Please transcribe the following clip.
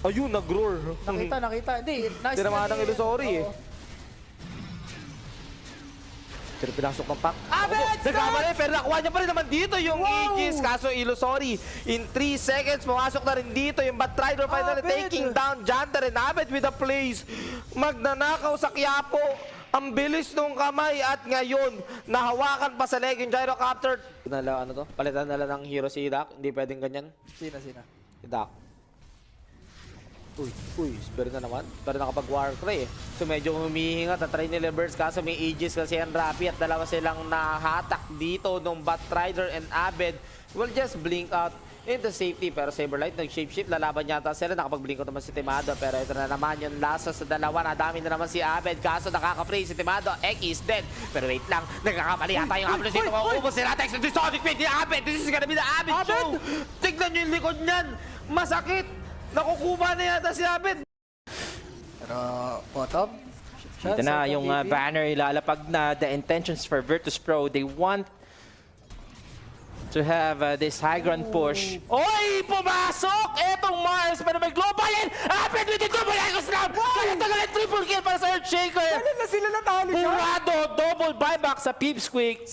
Ayun, nag-roar. Nakita. Hindi, nice. Tinamaan ng Illusory eh. Pero pinasok ng pack. Abed! Nagkamali, pero nakuha niya pa rin naman dito yung Wow! Aegis. Kaso Illusory, in 3 seconds, pumasok na rin dito yung Batrider finally Abed! taking down Jantar and Abed with the plays. Magnanakaw sa Quiapo. Ang bilis nung kamay at ngayon, nahawakan pa sa leg yung Gyrocopter. Ano to? Palitan nila ng hero si Dak. Hindi pwedeng ganyan. Sina? Si Dak. Uy, Spirit na naman. Pero nakapag-Warcry eh. So medyo humihinga. Tatry nila Burst kaso may Aegis kasi yan Rappi at dalawa silang nahatak dito nung Batrider and Abed. Will just blink out into safety. Pero Saberlight nag-shapeshift. Lalaban yata sila. Nakapag-blink out naman si Timado. Pero ito na naman yung lasa sa dalawa. Nadami na naman si Abed. Kaso nakaka-free si Timado. Ek is dead. Pero wait lang. Nagkakamali yata yung Abed dito. Maubos sila. Text ng Sonic Pit ni Abed. This is gonna be the Abed show. Tignan nyo yung likod niyan. Masakit. Nakukuba na yata si Abed. Pero, bottom. Ito na yung banner ilalapag na the intentions for Virtus Pro. They want to have this high ground push. Oy! Pumasok! Etong Mars! Pero may global in! Abed with the double echo slam! Kaya tagalan triple kill para sa Earthshaker! Kailan na sila natalo siya? Purado! Double buyback sa Pipsqueak.